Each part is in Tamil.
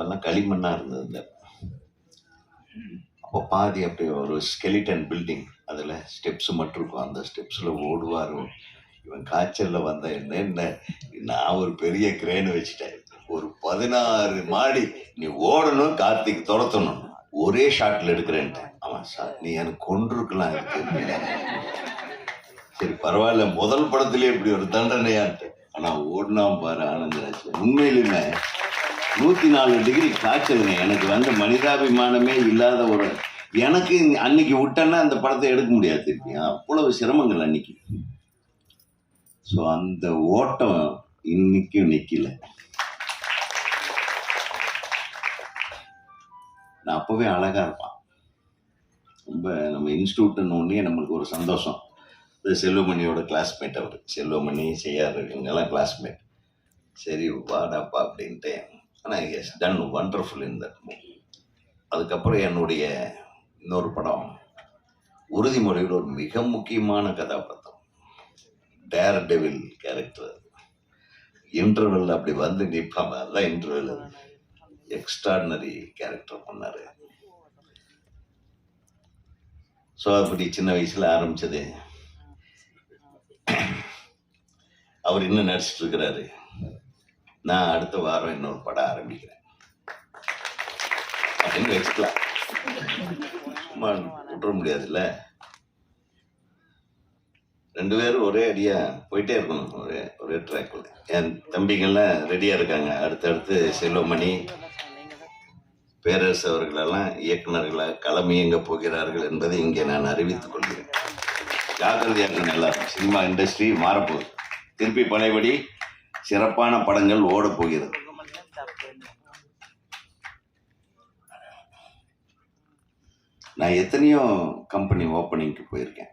அதெல்லாம் களிமண்ணாக இருந்தது. இந்த அப்போ பாதி அப்படி ஒரு ஸ்கெலிட்டன் பில்டிங், அதில் ஸ்டெப்ஸ் மட்டும் இருக்கும். அந்த ஸ்டெப்ஸில் ஓடுவார். இவன் காய்ச்சலில் வந்த என்ன நான் ஒரு பெரிய கிரேன் வச்சுட்டேன். ஒரு 16 மாடி நீ ஓடணும், கார்த்திக் துரத்தணும், ஒரே ஷாட்டில் எடுக்கிறேன்ட்டேன். ஆமாம் சார், நீ எனக்கு கொண்டிருக்கலாம் இருக்கு. சரி பரவாயில்ல, முதல் படத்திலே இப்படி ஒரு தண்டனையான்ட்டு. ஆனால் ஓடினா பாரு ஆனந்தராஜ், உண்மையிலுமே 104 டிகிரி காய்ச்சலுங்க. எனக்கு வந்து மனிதாபிமானமே இல்லாத ஒரு எனக்கு அன்னைக்கு விட்டேன்னா அந்த படத்தை எடுக்க முடியாது திருப்பி. அவ்வளவு சிரமங்கள் அன்னைக்கு. ஸோ அந்த ஓட்டம் இன்னைக்கும் நிக்கல. நான் அப்பவே அழகா இருப்பான். ரொம்ப நம்ம இன்ஸ்டியூட்னு ஒன்னே நம்மளுக்கு ஒரு சந்தோஷம். செல்வமணியோட கிளாஸ்மேட் அவர். செல்வமணி செய்யார் இவங்கெல்லாம் கிளாஸ்மேட். சரி வாடாப்பா அப்படின்ட்டு. ஆனால் has done wonderful in that movie. அதுக்கப்புறம் என்னுடைய இன்னொரு படம் உறுதிமொழியில் ஒரு மிக முக்கியமான கதாபாத்திரம், டேர் டெவில் கேரக்டர். இன்டர்வெல் அப்படி வந்து நிற்பாங்க, அதுதான் இன்டர்வெல். எக்ஸ்ட்ராடினரி கேரக்டர் பண்ணாரு. ஸோ அப்படி சின்ன வயசுல ஆரம்பிச்சது. அவர் இன்னும் நடிச்சிட்டு இருக்கிறாரு. நான் அடுத்த வாரம் இன்னொரு படம் ஆரம்பிக்கிறேன் அப்படின்னு வச்சுக்கலாம். சும்மா விட்டுற முடியாதுல்ல. 2 பேரும் ஒரே அடியா போயிட்டே இருக்கணும், ஒரே ட்ராக்ல. என் தம்பிகள்லாம் ரெடியா இருக்காங்க. அடுத்தடுத்து செல்வமணி, பேரரசு அவர்களெல்லாம் இயக்குநர்களாக களமியங்க போகிறார்கள் என்பதை இங்கே நான் அறிவித்துக் கொள்கிறேன். ஜாக்கிரதையாக எல்லாரும். சினிமா இண்டஸ்ட்ரி மாறப்போகுது. திருப்பி பழையபடி சிறப்பான படங்கள் ஓடப் போகிறது. நான் எத்தனையோ கம்பெனி ஓப்பனிங்க்கு போயிருக்கேன்,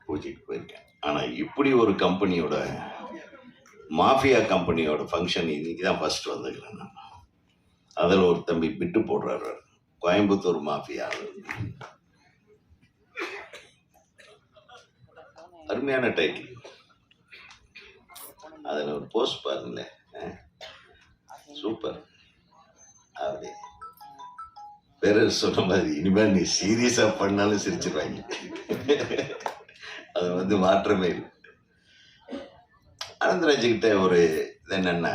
பூஜைக்கு போயிருக்கேன். ஆனால் இப்படி ஒரு கம்பெனியோட, மாஃபியா கம்பெனியோட ஃபங்க்ஷன் இன்னைக்கு தான் ஃபர்ஸ்ட் வந்துக்கிறேன் நான். அதில் ஒரு தம்பி பிட்டு போடுறாரு, கோயம்புத்தூர் மாஃபியா. அருமையான டைட்டில். அதில் ஒரு போஸ்ட் பாருங்களேன், சூப்பர். அப்படி பேர சொன்ன மாதிரி இனிமேல் நீ சீரியஸா பண்ணாலும் சிரிச்சிருவாங்க. அது வந்து மாற்றமே இல்லை. ஆனந்தராஜ்கிட்ட ஒரு இது என்னன்னா,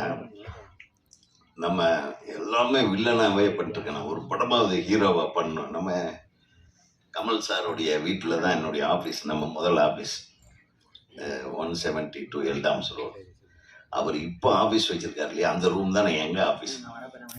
நம்ம எல்லாமே வில்லனாவே பண்ணிருக்கேன். நான் ஒரு படமாவது ஹீரோவா பண்ணணும். நம்ம கமல் சாருடைய வீட்டில் தான் என்னுடைய ஆஃபீஸ், நம்ம முதல் ஆஃபீஸ் 172 எல்டாம்ஸ் ரோடு. அவர் இப்போ ஆஃபீஸ் வச்சிருக்காரு இல்லையா, அந்த ரூம் தான் எங்கள் ஆஃபீஸ்.